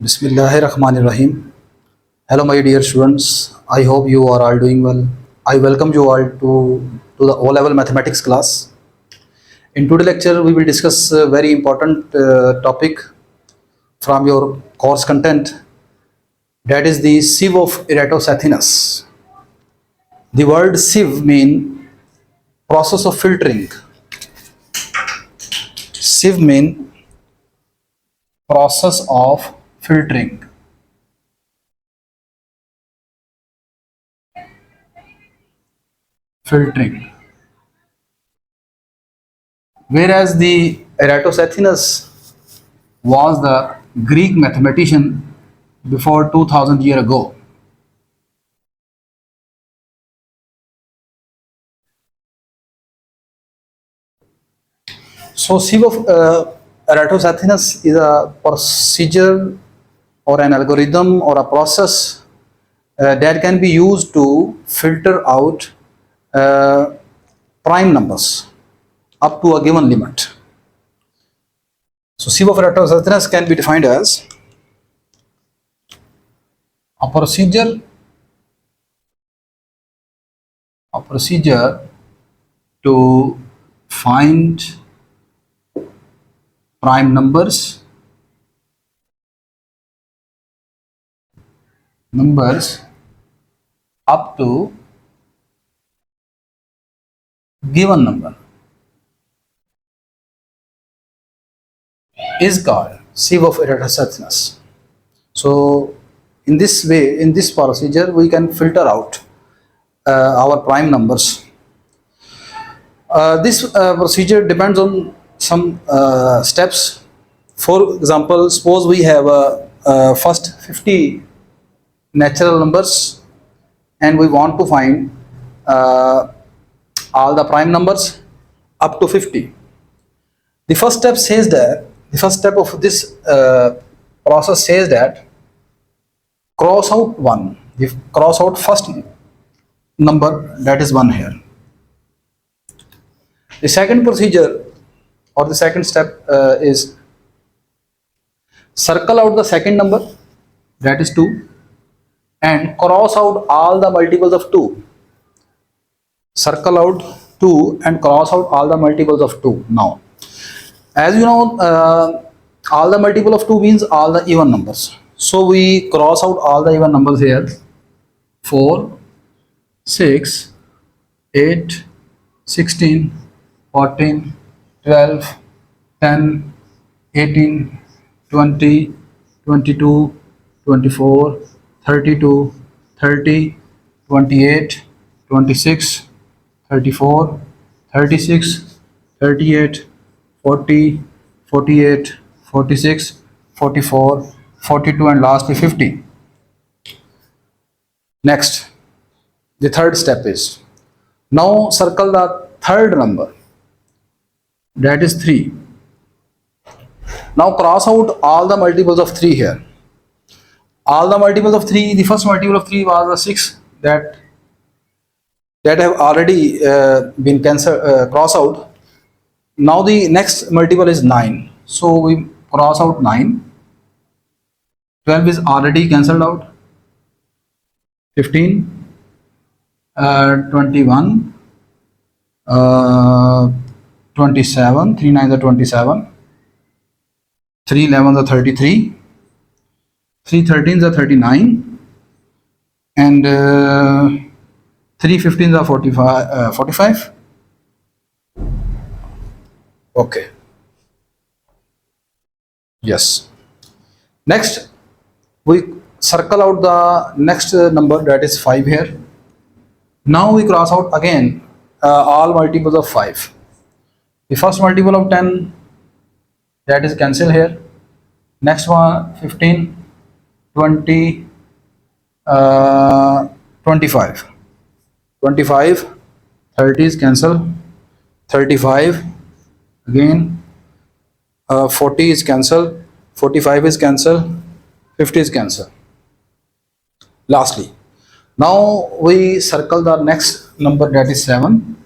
Bismillahirrahmanirrahim. Hello, my dear students. I hope you are all doing well. I welcome you all to the O-level mathematics class. In today's lecture, we will discuss a very important topic from your course content. That is the Sieve of Eratosthenes. The word sieve mean process of filtering. Sieve mean process of filtering. Filtering. Whereas the Eratosthenes was the Greek mathematician before 2000 years ago. So sieve of Eratosthenes is a procedure or an algorithm or a process that can be used to filter out uh, prime numbers up to a given limit. So sieve of Eratosthenes can be defined as a procedure to find prime numbers up to given number is called sieve of Eratosthenes. So in this way, in this procedure, we can filter out our prime numbers. This procedure depends on some steps. For example, suppose we have first 50 natural numbers and we want to find all the prime numbers up to 50. The first step says that the first step of this process says that cross out one. Cross out first number, that is 1 here. The second procedure or the second step is circle out the second number, that is 2, and cross out all the multiples of 2. Circle out 2 and cross out all the multiples of 2. Now, as you know, all the multiple of 2 means all the even numbers. So we cross out all the even numbers here. 4, 6, 8, 16, 14, 12, 10, 18, 20, 22, 24, 32, 30, 28, 26, 34, 36, 38, 40, 48, 46, 44, 42, and lastly 50. Next, the third step is now circle the third number, that is 3. Now cross out all the multiples of 3 here. All the multiples of 3, the first multiple of 3 was a 6 that have already been cancelled, cross out. Now the next multiple is 9. So we cross out 9. 12 is already cancelled out. 15, 21, 27, 3 9s are 27, 3 11s are 33, 3 13s are 39, and 3 15s are 45. Okay. Yes. Next, we circle out the next number, that is 5 here. Now we cross out again all multiples of 5. The first multiple of 10, that is cancel here. Next one 15, 20, 25. 25, 30 is cancel. 35 again. 40 is cancel. 45 is cancel. 50 is cancel. Lastly, now we circle the next number, that is 7,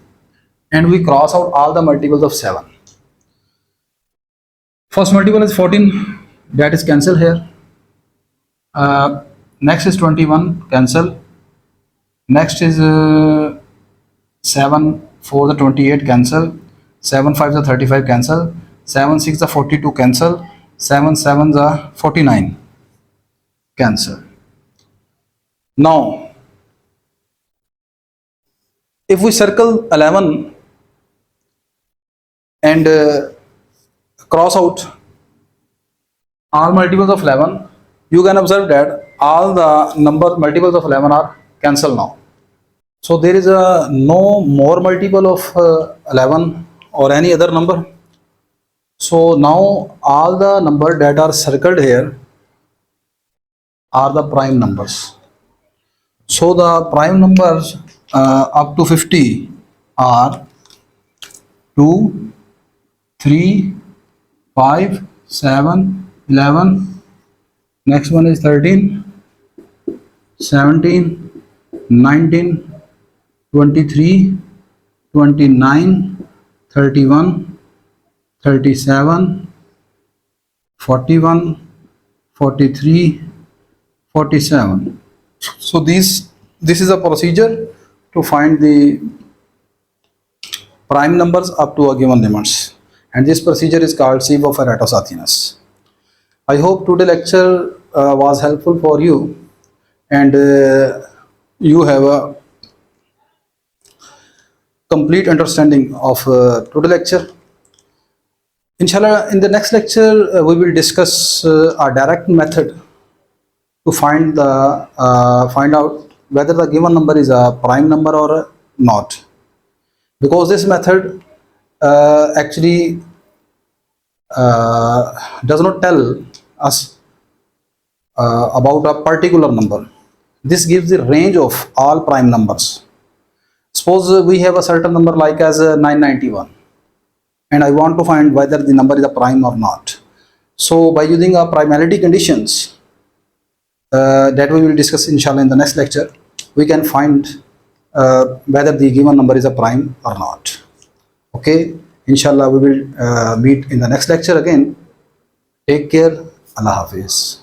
and we cross out all the multiples of 7. First multiple is 14, that is cancel here. Next is 21, cancel. Next is 7 4 the 28, cancel. 7 5 the 35, cancel. 7 6 the 42, cancel. 7 7 the 49, cancel. Now, if we circle 11 and cross out all multiples of 11, you can observe that all the number multiples of 11 are cancelled now. So there is a no more multiple of 11 or any other number. So now all the numbers that are circled here are the prime numbers. So the prime numbers up to 50 are 2, 3, 5, 7, 11. Next one is 13, 17, 19, 23, 29, 31, 37, 41, 43, 47. So this is a procedure to find the prime numbers up to a given limits, and this procedure is called Sieve of Eratosthenes. I hope today's lecture was helpful for you, and you have a complete understanding of today's lecture. Inshallah, in the next lecture, we will discuss a direct method to find out whether the given number is a prime number or not, because this method actually does not tell us about a particular number. This gives the range of all prime numbers. Suppose we have a certain number like as 991, and I want to find whether the number is a prime or not. So by using a primality conditions that we will discuss inshallah in the next lecture, we can find whether the given number is a prime or not. Okay, inshallah we will meet in the next lecture again. Take care. Allah Hafiz.